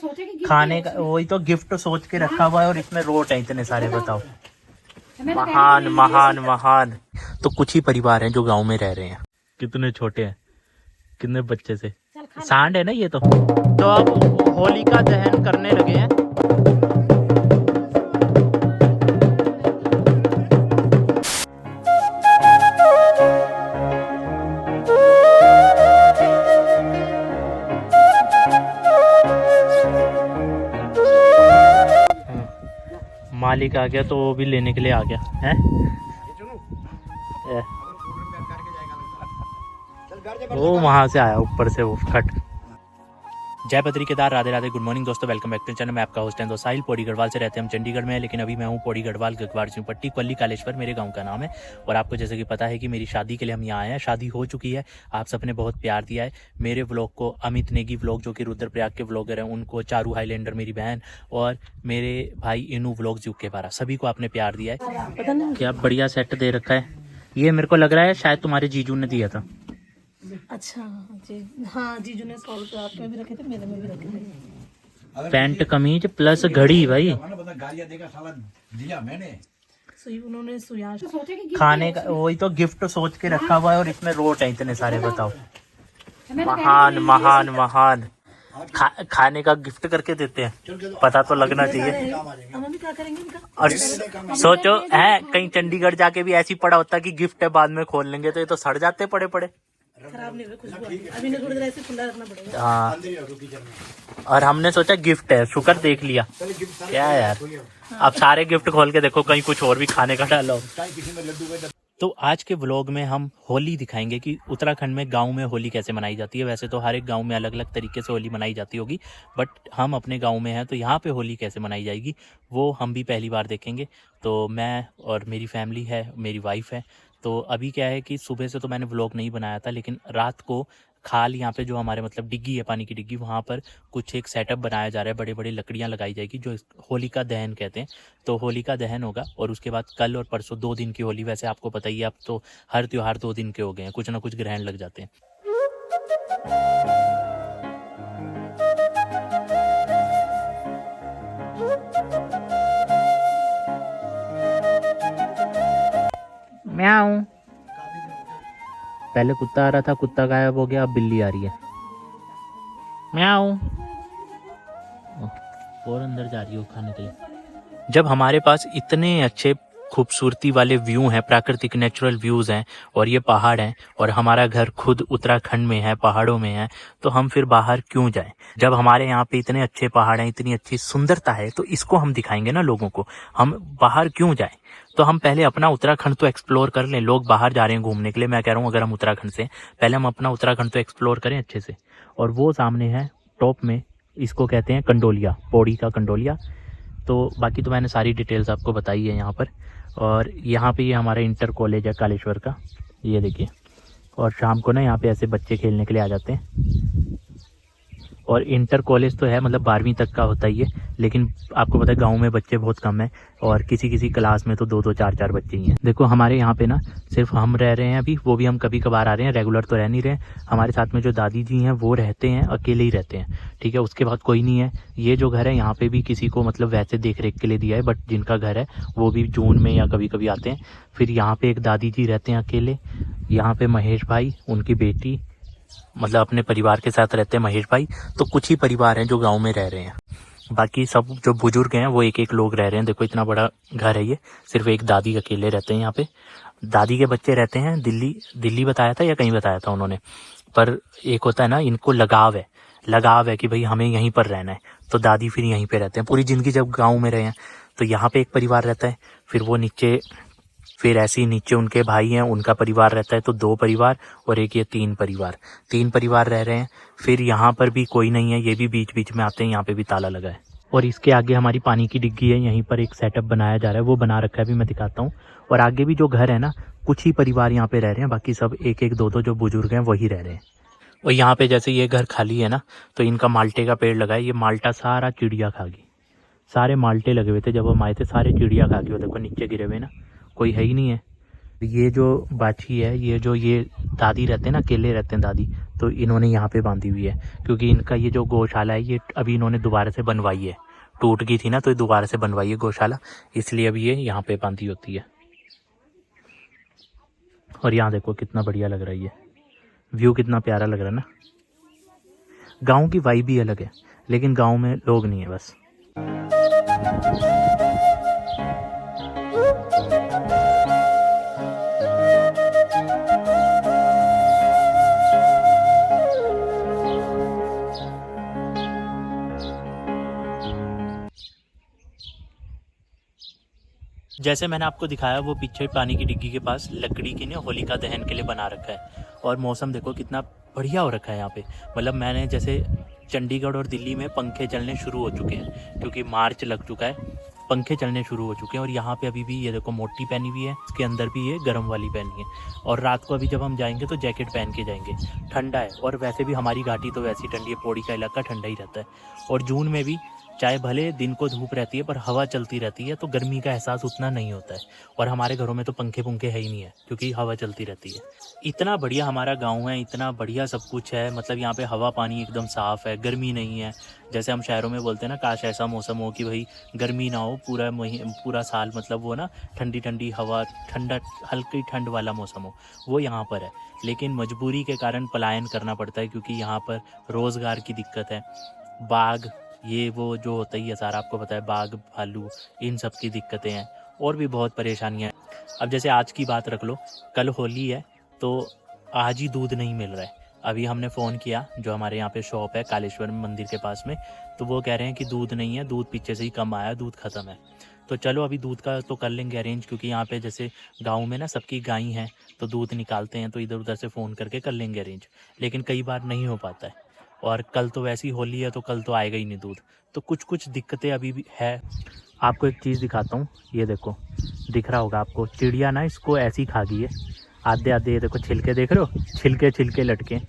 खाने का वही तो गिफ्ट सोच के रखा हुआ है और इसमें रोट है इतने सारे। बताओ, महान महान महान। तो कुछ ही परिवार हैं जो गांव में रह रहे हैं। कितने छोटे हैं, कितने बच्चे से। सांड है ना ये तो अब होलिका दहन करने लगे हैं। मालिक आ गया तो वो भी लेने के लिए आ गया है। वो वहां से आया ऊपर से वो फट। जय बद्री केदार, राधे राधे, गुड मॉर्निंग दोस्तों, वेलकम बैक टू चैनल। मैं आपका होस्ट हैं दोस्त साहिल। पौड़ी गढ़वाल से रहते हैं हम, चंडीगढ़ में है, लेकिन अभी मैं हूँ पौड़ी गढ़वाल गगवाड़ सिंह पट्टी पल्ली कालेश्वर मेरे गांव का नाम है। और आपको जैसे कि पता है कि मेरी शादी के लिए हम यहाँ आए हैं। शादी हो चुकी है, आप सबने बहुत प्यार दिया है मेरे व्लॉग को। अमित नेगी व्लॉग जो कि रुद्रप्रयाग के व्लॉगर हैं उनको, चारू हाईलैंडर मेरी बहन, और मेरे भाई इनू व्लॉग्स यूके 12, सभी को आपने प्यार दिया है। पता नहीं क्या बढ़िया सेट दे रखा है। ये मेरे को लग रहा है शायद तुम्हारे जीजू ने दिया था। अच्छा जी, हाँ जीजू ने 100 रुपये आपके भी रखे थे, मेरे में भी रखे थे। पैंट कमीज प्लस घड़ी भाई। सुई उन्होंने सुया खाने का वही तो गिफ्ट सोच के रखा हुआ है और इसमें रोट है इतने सारे। बताओ, महान महान महान। खाने का गिफ्ट करके देते हैं, पता तो लगना चाहिए। हम भी क्या करेंगे इनका। और सोचो है कहीं चंडीगढ़ जाके भी ऐसी पड़ा होता कि गिफ्ट है, बाद में खोल लेंगे तो ये तो सड़ जाते पड़े पड़े। खराब नहीं हुए, खुशबू अभी ने थोड़ी देर ऐसे खुला रखना पड़ेगा। हाँ, और हमने सोचा गिफ्ट है, शुक्र देख लिया। क्या है यार, अब सारे गिफ्ट खोल के देखो कहीं कुछ और भी खाने का डालो। तो आज के व्लॉग में हम होली दिखाएंगे कि उत्तराखंड में गांव में होली कैसे मनाई जाती है। वैसे तो हर एक गांव में अलग अलग तरीके से होली मनाई जाती होगी, बट हम अपने गांव में हैं तो यहाँ पे होली कैसे मनाई जाएगी वो हम भी पहली बार देखेंगे। तो मैं और मेरी फैमिली है, मेरी वाइफ है। तो अभी क्या है कि सुबह से तो मैंने व्लॉग नहीं बनाया था, लेकिन रात को खाल यहाँ पे जो हमारे मतलब डिग्गी है, पानी की डिग्गी, वहाँ पर कुछ एक सेटअप बनाया जा रहा है। बड़े बड़े लकड़ियाँ लगाई जाएगी जो होलिका दहन कहते हैं। तो होलिका दहन होगा और उसके बाद कल और परसों 2 दिन की होली। वैसे आपको पता ही है अब तो हर त्योहार 2 दिन के हो गए हैं, कुछ ना कुछ ग्रहण लग जाते हैं। म्याऊं। पहले कुत्ता आ रहा था, कुत्ता गायब हो गया, अब बिल्ली आ रही है। म्याऊं। और अंदर जा रही हो खाने के लिए। जब हमारे पास इतने अच्छे खूबसूरती वाले व्यू हैं, प्राकृतिक नेचुरल व्यूज हैं, और ये पहाड़ हैं, और हमारा घर खुद उत्तराखंड में है, पहाड़ों में है, तो हम फिर बाहर क्यों जाएं? जब हमारे यहाँ पे इतने अच्छे पहाड़ हैं, इतनी अच्छी सुंदरता है, तो इसको हम दिखाएंगे ना लोगों को। हम बाहर क्यों जाएं? तो हम पहले अपना उत्तराखंड तो एक्सप्लोर कर लें। लोग बाहर जा रहे हैं घूमने के लिए, मैं कह रहा हूँ अगर हम उत्तराखंड से, पहले हम अपना उत्तराखंड तो एक्सप्लोर करें अच्छे से। और वो सामने है टॉप में, इसको कहते हैं कंडोलिया, पौड़ी का कंडोलिया। तो बाकी तो मैंने सारी डिटेल्स आपको बताई है यहाँ पर। और यहाँ पे ये हमारा इंटर कॉलेज है कालेश्वर का, ये देखिए। और शाम को ना यहाँ पे ऐसे बच्चे खेलने के लिए आ जाते हैं। और इंटर कॉलेज तो है, मतलब 12वीं तक का होता ही है, लेकिन आपको पता है गांव में बच्चे बहुत कम हैं, और किसी किसी क्लास में तो 2-2 4-4 बच्चे ही हैं। देखो हमारे यहाँ पे ना सिर्फ हम रह रहे हैं अभी, वो भी हम कभी कभार आ रहे हैं, रेगुलर तो रह नहीं रहे। हमारे साथ में जो दादी जी हैं वो रहते हैं, अकेले ही रहते हैं, ठीक है। उसके बाद कोई नहीं है। ये जो घर है यहाँ पे भी किसी को मतलब वैसे देख रेख के लिए दिया है, बट जिनका घर है वो भी जून में या कभी कभी आते हैं। फिर यहाँ पे एक दादी जी रहते हैं अकेले। यहाँ पे महेश भाई, उनकी बेटी, मतलब अपने परिवार के साथ रहते हैं महेश भाई। तो कुछ ही परिवार हैं जो गांव में रह रहे हैं, बाकी सब जो बुजुर्ग हैं वो एक एक लोग रह रहे हैं। देखो इतना बड़ा घर है ये, सिर्फ एक दादी अकेले रहते हैं यहाँ पे। दादी के बच्चे रहते हैं दिल्ली बताया था या कहीं बताया था उन्होंने, पर एक होता है ना इनको लगाव है कि भाई हमें यहीं पर रहना है, तो दादी फिर यहीं पे रहते हैं पूरी जिंदगी। जब गाँव में रहे हैं तो यहाँ पे एक परिवार रहता है, फिर वो नीचे, फिर ऐसे ही नीचे उनके भाई हैं, उनका परिवार रहता है, तो 2 परिवार, और एक ये 3 परिवार रह रहे हैं। फिर यहाँ पर भी कोई नहीं है, ये भी बीच बीच में आते हैं, यहाँ पे भी ताला लगा है। और इसके आगे हमारी पानी की डिग्गी है, यहीं पर एक सेटअप बनाया जा रहा है, वो बना रखा है, भी मैं दिखाता हूँ। और आगे भी जो घर है ना, कुछ ही परिवार यहाँ पे रह रहे हैं, बाकी सब एक एक 2-2 जो बुजुर्ग हैं वही रह रहे हैं। और यहाँ पे जैसे ये घर खाली है ना, तो इनका माल्टे का पेड़ लगा है, ये माल्टा सारा चिड़िया खा गई। सारे माल्टे लगे हुए थे जब हम आए थे, सारे चिड़िया खा गई। वो देखो नीचे गिरे हुए ना, कोई है ही नहीं है। ये जो बाछी है, ये दादी रहते हैं ना, अकेले रहते हैं दादी, तो इन्होंने यहाँ पे बांधी हुई है क्योंकि इनका ये जो गौशाला है ये अभी इन्होंने दोबारा से बनवाई है, टूट गई थी ना तो दोबारा से बनवाई है गौशाला, इसलिए अभी ये यहाँ पे बांधी होती है। और यहाँ देखो कितना बढ़िया लग रहा है, ये व्यू कितना प्यारा लग रहा है ना। गाँव की वाइब भी अलग है, लेकिन गाँव में लोग नहीं है बस। जैसे मैंने आपको दिखाया वो पीछे पानी की डिग्गी के पास लकड़ी की ने होलिका दहन के लिए बना रखा है। और मौसम देखो कितना बढ़िया हो रखा है यहाँ पे। मतलब मैंने जैसे चंडीगढ़ और दिल्ली में पंखे चलने शुरू हो चुके हैं क्योंकि मार्च लग चुका है, पंखे चलने शुरू हो चुके हैं। और यहाँ पे अभी भी ये देखो मोटी पहनी हुई है, इसके अंदर भी ये गर्म वाली पहनी है। और रात को अभी जब हम जाएंगे तो जैकेट पहन के जाएंगे, ठंडा है। और वैसे भी हमारी घाटी तो वैसी ठंडी है, पौड़ी का इलाका ठंडा ही रहता है। और जून में भी चाहे भले दिन को धूप रहती है पर हवा चलती रहती है तो गर्मी का एहसास उतना नहीं होता है। और हमारे घरों में तो पंखे पुंखे है ही नहीं है क्योंकि हवा चलती रहती है। इतना बढ़िया हमारा गांव है, इतना बढ़िया सब कुछ है। मतलब यहाँ पे हवा पानी एकदम साफ़ है, गर्मी नहीं है। जैसे हम शहरों में बोलते हैं ना, काश ऐसा मौसम हो कि भाई गर्मी ना हो पूरा साल, मतलब वो ना ठंडी ठंडी हवा, ठंडा हल्की ठंड वाला मौसम हो, वो यहाँ पर है। लेकिन मजबूरी के कारण पलायन करना पड़ता है क्योंकि यहाँ पर रोज़गार की दिक्कत है, बाघ ये वो जो होता ही है सारा, आपको पता है, बाघ भालू, इन सब की दिक्कतें हैं और भी बहुत परेशानियां हैं। अब जैसे आज की बात रख लो, कल होली है तो आज ही दूध नहीं मिल रहा है। अभी हमने फ़ोन किया, जो हमारे यहाँ पे शॉप है कालेश्वर मंदिर के पास में, तो वो कह रहे हैं कि दूध नहीं है, दूध पीछे से ही कम आया, दूध ख़त्म है। तो चलो अभी दूध का तो कर लेंगे अरेंज, क्योंकि यहाँ पे जैसे गाँव में ना सबकी गाय हैं तो दूध निकालते हैं, तो इधर उधर से फ़ोन करके कर लेंगे अरेंज। लेकिन कई बार नहीं हो पाता है, और कल तो वैसी होली है तो कल तो आएगा ही नहीं दूध। तो कुछ कुछ दिक्कतें अभी भी है। आपको एक चीज़ दिखाता हूँ, ये देखो, दिख रहा होगा आपको, चिड़िया ना इसको ऐसी खा गई है आधे आधे। ये देखो छिलके देख रहे हो, छिलके छिलके लटके।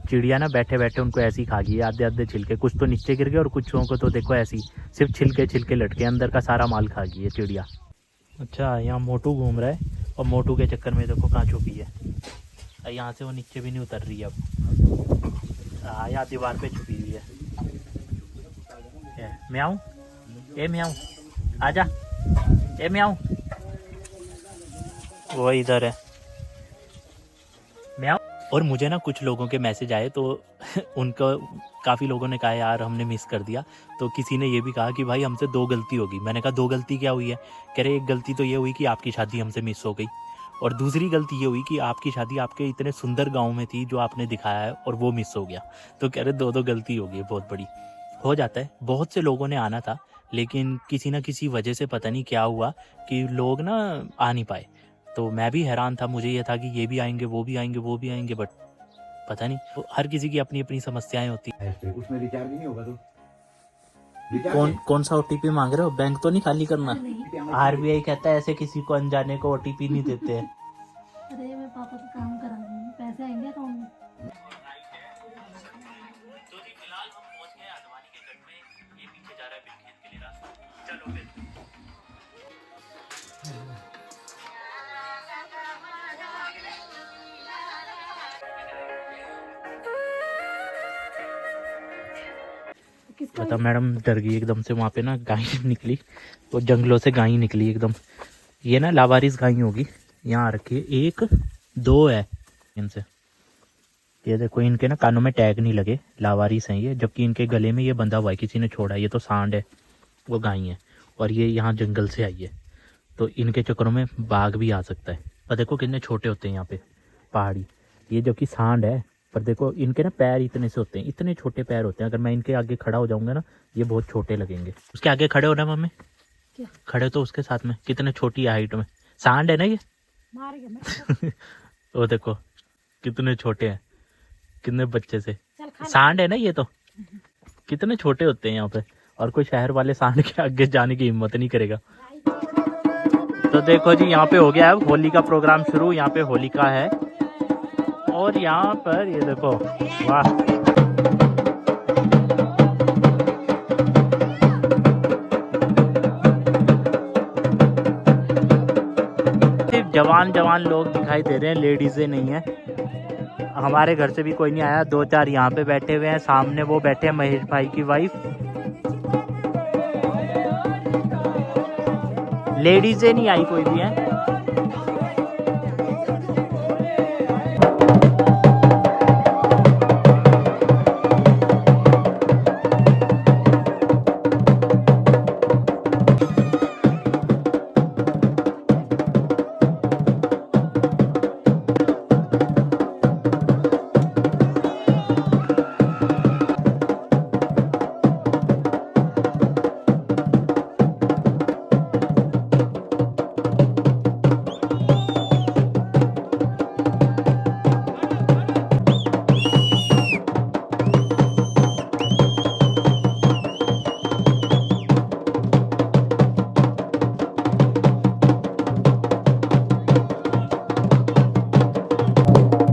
चिड़िया ना बैठे बैठे उनको ऐसी खा गई है आधे आधे छिलके। कुछ तो नीचे गिर गए और कुछ को तो देखो ऐसी सिर्फ छिलके छिलके लटके, अंदर का सारा माल खा गई है चिड़िया। अच्छा, यहाँ मोटू घूम रहा है और मोटू के चक्कर में देखो कहाँ छुपी है। यहाँ से वो नीचे भी नहीं उतर रही है अब, यहाँ दीवार पे छुपी हुई है। म्याऊं, ए म्याऊं, आजा, ए म्याऊं, वो इधर है म्याऊं। और मुझे ना कुछ लोगों के मैसेज आए तो उनको काफ़ी लोगों ने कहा यार हमने मिस कर दिया। तो किसी ने ये भी कहा कि भाई हमसे 2 गलती होगी। मैंने कहा 2 गलती क्या हुई है? कह रहे एक गलती तो ये हुई कि आपकी शादी हमसे मिस हो गई, और दूसरी गलती ये हुई कि आपकी शादी आपके इतने सुंदर गांव में थी जो आपने दिखाया है और वो मिस हो गया। तो कह रहे 2 गलती हो गई, बहुत बड़ी। हो जाता है, बहुत से लोगों ने आना था लेकिन किसी ना किसी वजह से पता नहीं क्या हुआ कि लोग ना आ नहीं पाए। तो मैं भी हैरान था, मुझे ये था कि ये भी आएंगे, वो भी आएंगे, वो भी आएंगे, बट पता नहीं, तो हर किसी की अपनी अपनी समस्याएं होती है। उसमें रिचार्ज नहीं होगा तो कौन सा ओटीपी मांग रहे हो? बैंक तो नहीं खाली करना? आरबीआई कहता है ऐसे किसी को अनजाने को ओटीपी नहीं देते हैं। अरे मैं पापा का काम करा रही हूँ, पैसे आएंगे अकाउंट में। तो जी फिलहाल हम पहुंच गए आदवानी के गढ़ में। ये पीछे जा रहा है बिलखेत के लिए रास्ता। चलो फिर। किसका पता मैडम डर गई एकदम से, वहाँ पे ना गाय निकली, वो जंगलों से गाय निकली एकदम। ये ना लावारिस गाय होगी, यहाँ आ रखी है, 1 2 है इनसे। ये देखो इनके ना कानों में टैग नहीं लगे, लावारिस हैं ये, जबकि इनके गले में ये बंधा हुआ है, किसी ने छोड़ा है। ये तो सांड है, वो गाय है, और ये यहाँ जंगल से आई है, तो इनके चक्करों में बाघ भी आ सकता है। और देखो कितने छोटे होते हैं यहाँ पे पहाड़ी, ये जबकि सांड है, पर देखो इनके ना पैर इतने से होते हैं, इतने छोटे पैर होते हैं। अगर मैं इनके आगे खड़ा हो जाऊंगा ना, ये बहुत छोटे लगेंगे। उसके आगे खड़े हो ना मम्मी, क्या? खड़े तो उसके साथ में, कितने छोटी हाइट में, सांड है ना ये। मार गया मैं। वो देखो कितने छोटे हैं, कितने बच्चे से। सांड है ना ये, तो कितने छोटे होते हैं यहाँ पे, और कोई शहर वाले सांड के आगे जाने की हिम्मत नहीं करेगा। तो देखो जी, यहाँ पे हो गया है होली का प्रोग्राम शुरू। यहाँ पे होलिका है, और यहाँ पर ये देखो, वाह, जवान जवान लोग दिखाई दे रहे हैं, लेडीजें नहीं है। हमारे घर से भी कोई नहीं आया, 2-4 यहाँ पे बैठे हुए हैं, सामने वो बैठे हैं महेश भाई की वाइफ। लेडीजें नहीं आई कोई भी है।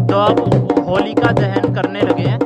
तो अब होलिका दहन करने लगे हैं।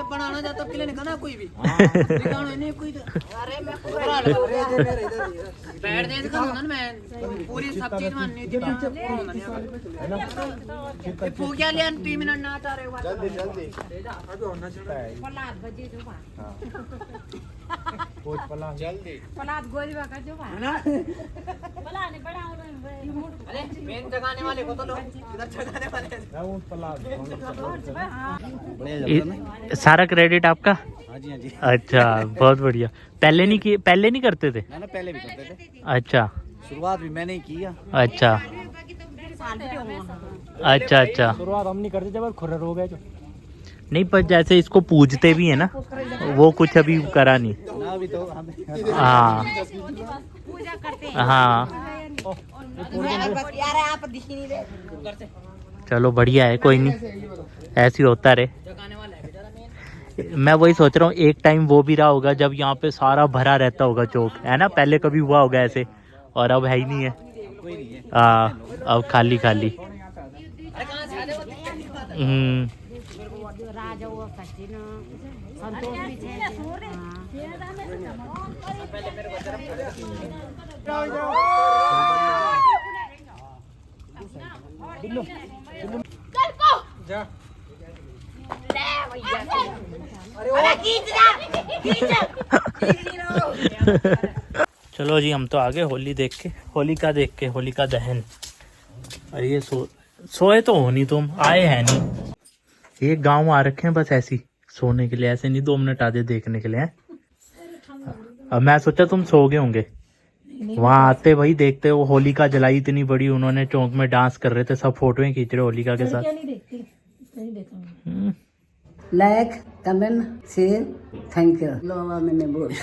बनाना जाता के लिए ना कोई भी बैठ दे मैं पूरी सब चीज माननी थी क्या लिया 3 मिनट ना आ रहे जल्दी जल्दी पलाद गोली का जो है ना पलाने बड़ा अरे मेन जगाने वाले को तो लो इधर जगाने वाले वो पलाद सारा क्रेडिट आपका? हाँ जी हाँ जी। अच्छा बहुत बढ़िया। पहले नहीं करते थे? ना पहले भी करते थे। अच्छा शुरुआत भी मैंने ही की है। अच्छा अच्छा अच्छा। शुरुआत हम नहीं करते जब खुर्र हो गए जो नहीं, पर जैसे इसको पूजते भी है ना, वो कुछ अभी करा नहीं। ना अभी तो हाँ हाँ चलो बढ़िया है, कोई नहीं, ऐसे ही होता रहे। मैं वही सोच रहा हूँ एक टाइम वो भी रहा होगा जब यहाँ पे सारा भरा रहता होगा चौक, है ना? पहले कभी हुआ होगा ऐसे, और अब है ही नहीं है। हाँ अब खाली खाली। चलो जी, हम तो आ गए होली देख के, होलिका देख के, होलिका दहन। अरे ये सोए तो हो नहीं, तुम आए हैं नहीं। ये गांव आ रखे हैं बस ऐसी सोने के लिए, ऐसे नहीं 2 मिनट आधे देखने के लिए हैं। अब मैं सोचा तुम सो गए होंगे। वहां आते भाई देखते वो होलिका जलाई इतनी बड़ी, उन्होंने चौक में डांस कर रहे थे, सब फोटोएं खींच रहे होलिका के साथ। Like comment share thank you. मैंने बोल